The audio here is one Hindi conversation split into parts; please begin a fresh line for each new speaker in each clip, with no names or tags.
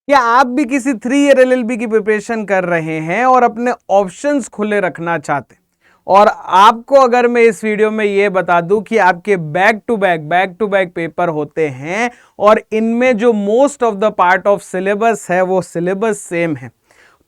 या आप भी किसी 3 ईयर एलएलबी की प्रिपरेशन कर रहे हैं और अपने ऑप्शंस खुले रखना चाहते हैं, और आपको अगर मैं इस वीडियो में यह बता दूं कि आपके बैक टू बैक पेपर होते हैं और इनमें जो most of the part of syllabus है वो सिलेबस सेम है,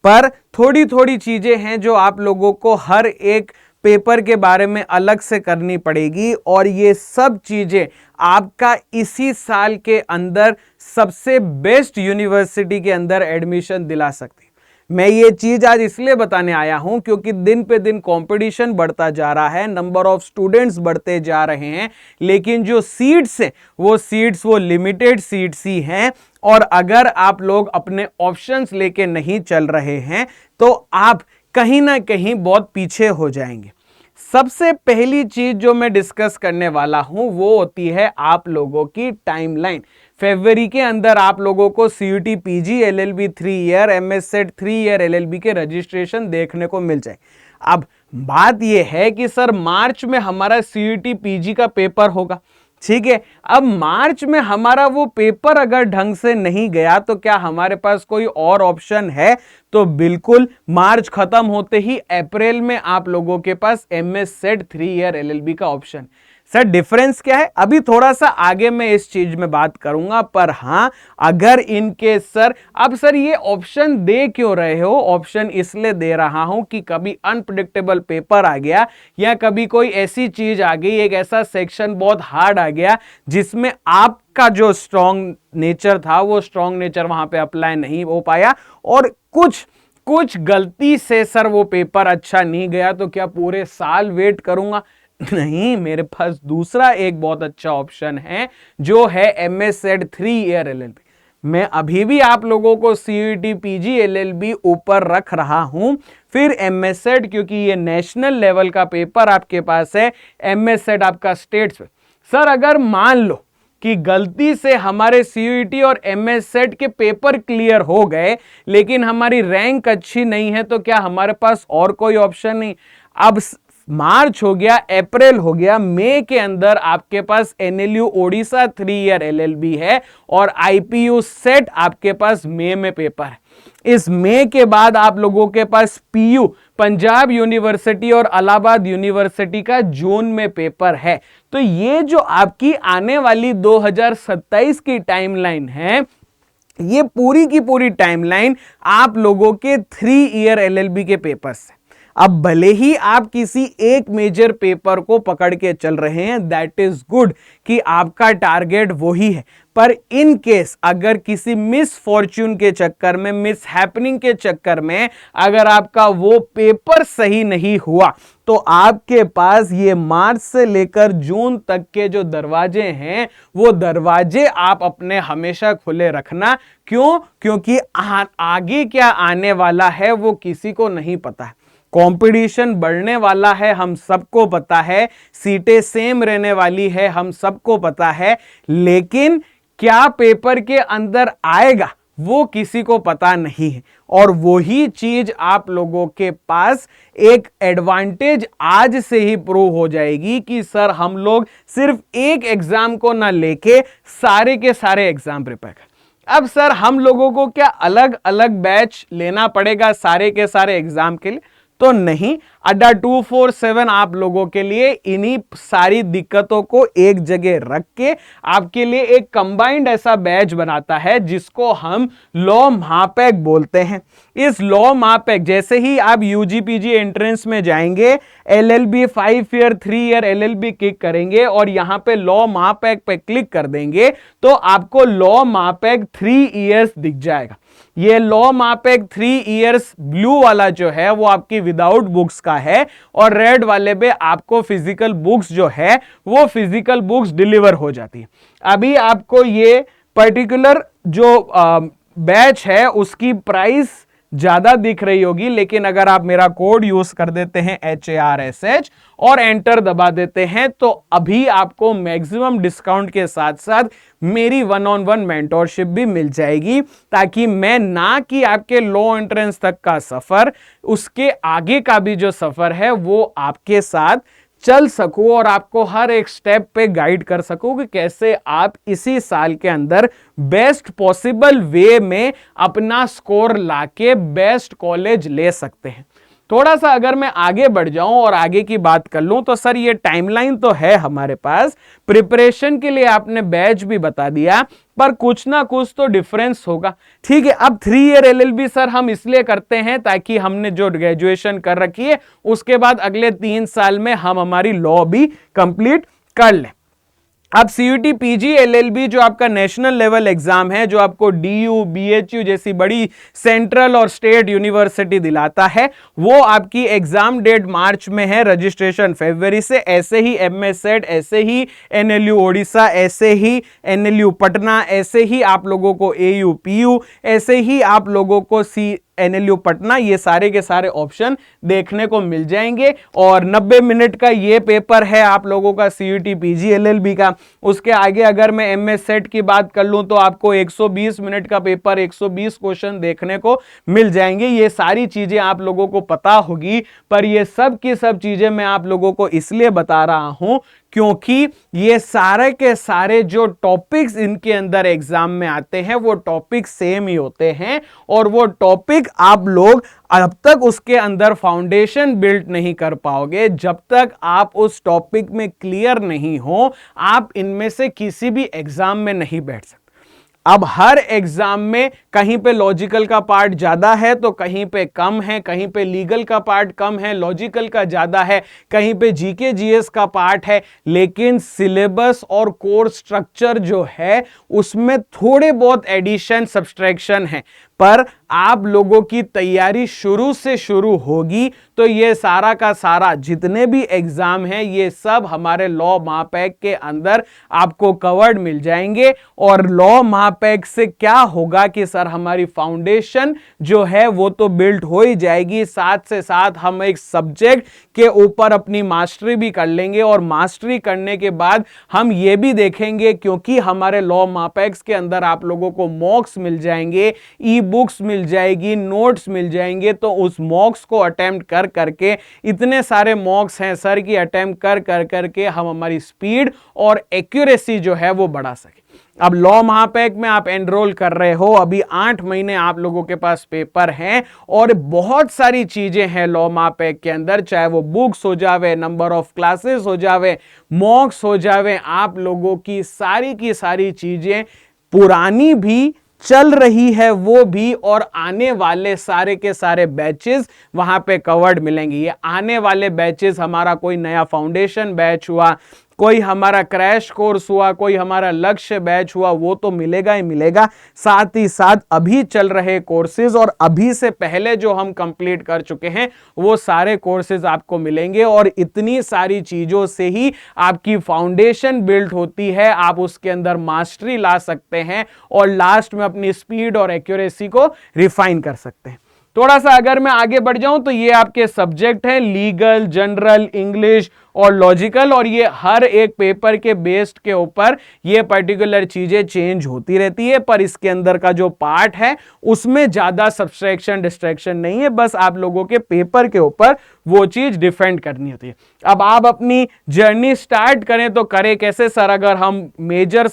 पर थोड़ी थोड़ी चीजें हैं जो आप लोगों को हर एक पेपर के बारे में अलग से करनी पड़ेगी, और ये सब चीजें आपका इसी साल के अंदर सबसे बेस्ट यूनिवर्सिटी के अंदर एडमिशन दिला सकती। मैं ये चीज आज इसलिए बताने आया हूं क्योंकि दिन पे दिन कंपटीशन बढ़ता जा रहा है, नंबर ऑफ स्टूडेंट्स बढ़ते जा रहे हैं, लेकिन जो सीट्स हैं वो लिमिटेड सीट्स ही हैं, और अगर आप लोग अपने ऑप्शंस लेके नहीं चल रहे हैं तो आप कहीं ना कहीं बहुत पीछे हो जाएंगे। सबसे पहली चीज जो मैं डिस्कस करने वाला हूं वो होती है आप लोगों की टाइमलाइन। फरवरी के अंदर आप लोगों को CUT PG LLB 3 year, MS CET 3 year LLB के रजिस्ट्रेशन देखने को मिल जाए। अब बात यह है कि सर मार्च में हमारा सीयूटी पीजी का पेपर होगा, ठीक है। अब मार्च में हमारा वो पेपर अगर ढंग से नहीं गया तो क्या हमारे पास कोई और ऑप्शन है? तो बिल्कुल, मार्च खत्म होते ही अप्रैल में आप लोगों के पास एमएस सेट 3 ईयर एलएलबी का ऑप्शन। सर डिफरेंस क्या है? अभी थोड़ा सा आगे मैं इस चीज में बात करूंगा, पर हां, अगर इनके सर, अब सर ये ऑप्शन दे क्यों रहे हो? ऑप्शन इसलिए दे रहा हूं कि कभी अनप्रेडिक्टेबल पेपर आ गया या कभी कोई ऐसी चीज आ गई, एक ऐसा सेक्शन बहुत हार्ड आ गया जिसमें आपका जो स्ट्रॉन्ग नेचर था वो स्ट्रॉन्ग नेचर वहां पे अप्लाई नहीं हो पाया, और कुछ गलती से सर वो पेपर अच्छा नहीं गया, तो क्या पूरे साल वेट करूंगा? नहीं, मेरे पास दूसरा एक बहुत अच्छा ऑप्शन है जो है एमएस सेट 3 ईयर एलएलबी। मैं अभी भी आप लोगों को सीयूटी पीजी एलएलबी ऊपर रख रहा हूं, फिर एमएस सेट, क्योंकि ये नेशनल लेवल का पेपर आपके पास है। एमएस सेट आपका स्टेट्स में। सर अगर मान लो कि गलती से हमारे सीयूटी और एमएस सेट के पेपर क्लियर हो गए लेकिन हमारी रैंक अच्छी नहीं है, तो क्या हमारे पास और कोई ऑप्शन नहीं? अब मार्च हो गया, अप्रैल हो गया, मई के अंदर आपके पास एनएलयू ओडिशा 3 ईयर एलएलबी है और आईपीयू सेट आपके पास मई में पेपर है। इस मई के बाद आप लोगों के पास पीयू पंजाब यूनिवर्सिटी और इलाहाबाद यूनिवर्सिटी का जून में पेपर है। तो ये जो आपकी आने वाली 2027 की टाइमलाइन है, ये पूरी की पूरी टाइमलाइन आप लोगों के 3 ईयर एलएलबी के पेपर्स है। अब भले ही आप किसी एक मेजर पेपर को पकड़ के चल रहे हैं, दैट इज गुड कि आपका टारगेट वही है, पर इन केस अगर किसी मिस फॉर्च्यून के चक्कर में, मिस हैपनिंग के चक्कर में अगर आपका वो पेपर सही नहीं हुआ, तो आपके पास ये मार्च से लेकर जून तक के जो दरवाजे हैं वो दरवाजे आप अपने हमेशा खुले रखना। क्यों? क्योंकि आगे क्या आने वाला है वो किसी को नहीं पता है। कंपटीशन बढ़ने वाला है, हम सबको पता है, सीटें सेम रहने वाली है, हम सबको पता है, लेकिन क्या पेपर के अंदर आएगा वो किसी को पता नहीं है। और वही चीज आप लोगों के पास एक एडवांटेज आज से ही प्रूव हो जाएगी कि सर हम लोग सिर्फ एक एग्जाम को ना लेके सारे के सारे एग्जाम प्रिपेयर कर। अब सर हम लोगों को क्या अलग अलग बैच लेना पड़ेगा सारे के सारे एग्जाम के लिए? तो नहीं, अड्डा 247 आप लोगों के लिए इन्हीं सारी दिक्कतों को एक जगह रख के आपके लिए एक कंबाइंड ऐसा बैच बनाता है जिसको हम लॉ महापैक बोलते हैं। इस लॉ महापैक, जैसे ही आप यूजीपीजी एंट्रेंस में जाएंगे, LLB 5 year 3 year LLB click करेंगे और यहां पे लॉ महापैक पे क्लिक कर देंगे तो आपको लॉ महापैक 3 ईयर्स दिख जाएगा। ये लॉ महापैक 3 ईयर्स ब्लू वाला जो है वो आपकी विदाउट बुक्स का है, और रेड वाले पे आपको फिजिकल बुक्स जो है वो फिजिकल बुक्स डिलीवर हो जाती है। अभी आपको ये पर्टिकुलर जो बैच है उसकी प्राइस ज्यादा दिख रही होगी, लेकिन अगर आप मेरा कोड यूज कर देते हैं HARSH और एंटर दबा देते हैं तो अभी आपको मैक्सिमम डिस्काउंट के साथ साथ मेरी 1-on-1 मेंटोरशिप भी मिल जाएगी, ताकि मैं ना कि आपके लॉ एंट्रेंस तक का सफर, उसके आगे का भी जो सफर है वो आपके साथ चल सकूं और आपको हर एक स्टेप पे गाइड कर सकूं कि कैसे आप इसी साल के अंदर बेस्ट पॉसिबल वे में अपना स्कोर लाके बेस्ट कॉलेज ले सकते हैं। थोड़ा सा अगर मैं आगे बढ़ जाऊं और आगे की बात कर लूं तो सर ये टाइमलाइन तो है हमारे पास, प्रिपरेशन के लिए आपने बैच भी बता दिया, पर कुछ ना कुछ तो डिफरेंस होगा। ठीक है, अब 3 ईयर एलएलबी सर हम इसलिए करते हैं ताकि हमने जो ग्रेजुएशन कर रखी है उसके बाद अगले 3 साल में हम हमारी लॉ भी कंप्लीट कर लें। अब सीयूटी पीजी एलएलबी जो आपका नेशनल लेवल एग्जाम है, जो आपको डीयू बीएचयू जैसी बड़ी सेंट्रल और स्टेट यूनिवर्सिटी दिलाता है, वो आपकी एग्जाम डेट मार्च में है, रजिस्ट्रेशन फरवरी से। ऐसे ही एमएस सेट, ऐसे ही एनएलयू ओडिशा, ऐसे ही एनएलयू पटना, ऐसे ही आप लोगों को एयू पीयू, ऐसे ही आप लोगों को एनएलयू पटना, ये सारे के सारे ऑप्शन देखने को मिल जाएंगे। और 90 मिनट का ये पेपर है आप लोगों का सीयूटी पीजी एलएलबी का। उसके आगे अगर मैं एमएस सेट की बात कर लूं तो आपको 120 मिनट का पेपर, 120 क्वेश्चन देखने को मिल जाएंगे। ये सारी चीजें आप लोगों को पता होगी, पर ये सब की सब चीजें मैं आप लोगों को इसलिए बता रहा हूं क्योंकि ये सारे के सारे जो टॉपिक्स इनके अंदर एग्जाम में आते हैं वो टॉपिक सेम ही होते हैं, और वो टॉपिक आप लोग अब तक उसके अंदर फाउंडेशन बिल्ड नहीं कर पाओगे जब तक आप उस टॉपिक में क्लियर नहीं हो। आप इनमें से किसी भी एग्जाम में नहीं बैठ सकते। अब हर एग्जाम में कहीं पे लॉजिकल का पार्ट ज्यादा है तो कहीं पे कम है, कहीं पे लीगल का पार्ट कम है, लॉजिकल का ज्यादा है, कहीं पे जीके जीएस का पार्ट है, लेकिन सिलेबस और कोर्स स्ट्रक्चर जो है उसमें थोड़े बहुत एडिशन सब्सट्रैक्शन है। पर आप लोगों की तैयारी शुरू से शुरू होगी तो ये सारा का सारा जितने भी एग्जाम हैं ये सब हमारे लॉ महापैक के अंदर आपको कवर्ड मिल जाएंगे। और लॉ महापैक से क्या होगा कि सर हमारी फाउंडेशन जो है वो तो बिल्ड हो ही जाएगी, साथ से साथ हम एक सब्जेक्ट के ऊपर अपनी मास्टरी भी कर लेंगे। और मास्टरी करने के बाद हम ये भी देखेंगे, क्योंकि हमारे लॉ महापैक्स के अंदर आप लोगों को मॉक्स मिल जाएंगे, ई बुक्स मिल जाएगी, नोट्स मिल जाएंगे, तो उस मॉक्स को अटेम्प्ट कर करके, इतने सारे मॉक्स हैं सर की अटेम्प्ट कर कर करके हम हमारी स्पीड और एक्यूरेसी जो है वो बढ़ा सके। अब लॉ महापैक में आप एनरोल कर रहे हो, अभी 8 महीने आप लोगों के पास पेपर हैं और बहुत सारी चीजें हैं लॉ महापैक के अंदर, चाहे वो बुक्स हो जावे, नंबर ऑफ क्लासेस हो जावे, मॉक्स हो जावे, आप लोगों की सारी चीजें पुरानी भी चल रही है वो भी, और आने वाले सारे के सारे बैचेस वहां पे कवर्ड मिलेंगे। ये आने वाले बैचेस हमारा कोई नया फाउंडेशन बैच हुआ, कोई हमारा क्रैश कोर्स हुआ, कोई हमारा लक्ष्य बैच हुआ, वो तो मिलेगा ही मिलेगा। साथ ही साथ अभी चल रहे कोर्सेज और अभी से पहले जो हम कंप्लीट कर चुके हैं वो सारे कोर्सेज आपको मिलेंगे। और इतनी सारी चीजों से ही आपकी फाउंडेशन बिल्ड होती है, आप उसके अंदर मास्टरी ला सकते हैं और लास्ट में अपनी स्पीड और एक्यूरेसी को रिफाइन कर सकते हैं। थोड़ा सा अगर मैं आगे बढ़ जाऊं तो ये आपके सब्जेक्ट हैं लीगल, जनरल, इंग्लिश और लॉजिकल, और ये हर एक पेपर के बेस्ड के ऊपर ये पर्टिकुलर चीजें चेंज होती रहती है। पर इसके अंदर का जो पार्ट है उसमें ज्यादा सब्सट्रैक्शन डिस्ट्रैक्शन नहीं है, बस आप लोगों के पेपर के ऊपर वो चीज डिफेंड करनी होती है। अब आप अपनी जर्नी स्टार्ट करें तो करें कैसे सर? अगर हम मेजर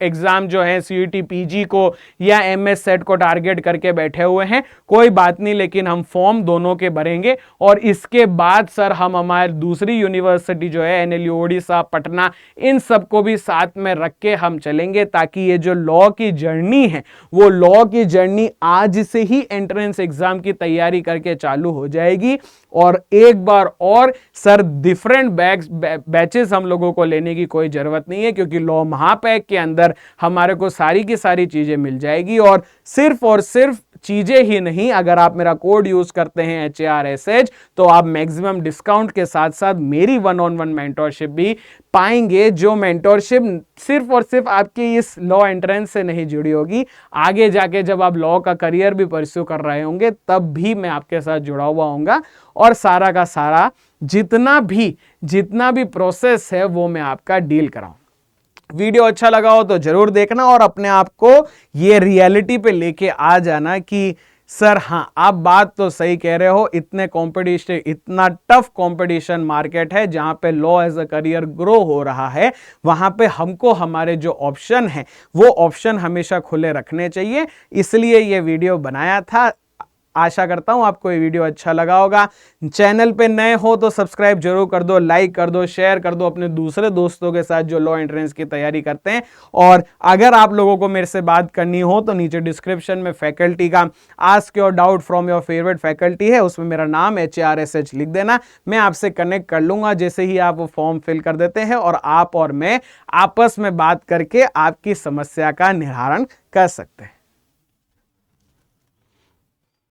एग्जाम जो है सीयूटी पीजी को या एमएस सेट को टारगेट करके बैठे हुए हैं, कोई बात नहीं, लेकिन हम फॉर्म दोनों के भरेंगे और इसके बाद सर हम हमारी दूसरी यूनिवर्सिटी जो है एनएलयू ओडिशा, पटना, इन सबको भी साथ में रख के हम चलेंगे, ताकि ये जो लॉ की जर्नी है वो लॉ की जर्नी आज से ही एंट्रेंस एग्जाम की तैयारी करके चालू हो जाएगी। और एक बार और सर डिफरेंट बैचेस हम लोगों को लेने की कोई जरूरत नहीं है, क्योंकि लॉ महापैक के अंदर हमारे को सारी की सारी चीजें मिल जाएगी। और सिर्फ चीजें ही नहीं, अगर आप मेरा कोड यूज करते हैं HARSH तो आप मैक्सिमम डिस्काउंट के साथ साथ मेरी 1-on-1 मेंटरशिप भी पाएंगे, जो मेंटरशिप सिर्फ और सिर्फ आपकी इस लॉ एंट्रेंस से नहीं जुड़ी होगी, आगे जाके जब आप लॉ का करियर भी परस्यू कर रहे होंगे तब भी मैं आपके साथ जुड़ा हुआ होऊंगा, और सारा का सारा जितना भी प्रोसेस है वो मैं आपका डील कराऊं। वीडियो अच्छा लगा हो तो जरूर देखना और अपने आप को ये रियलिटी पे लेके आ जाना कि सर हाँ, आप बात तो सही कह रहे हो। इतने कंपटीशन, इतना टफ कंपटीशन मार्केट है जहां पे law as a career grow हो रहा है, वहां पे हमको हमारे जो ऑप्शन है वो ऑप्शन हमेशा खुले रखने चाहिए। इसलिए ये वीडियो बनाया था। आशा करता हूं आपको ये वीडियो अच्छा लगा होगा। चैनल पे नए हो तो सब्सक्राइब जरूर कर दो, लाइक कर दो, शेयर कर दो अपने दूसरे दोस्तों के साथ जो लॉ एंट्रेंस की तैयारी करते हैं। और अगर आप लोगों को मेरे से बात करनी हो तो नीचे डिस्क्रिप्शन में फैकल्टी का ask your doubt from your favourite faculty है, उसमें मेरा नाम HRSH लिख देना, मैं आपसे कनेक्ट कर लूंगा। जैसे ही आप वो फॉर्म फिल कर देते हैं और आप और मैं आपस में बात करके आपकी समस्या का निवारण कर सकते हैं।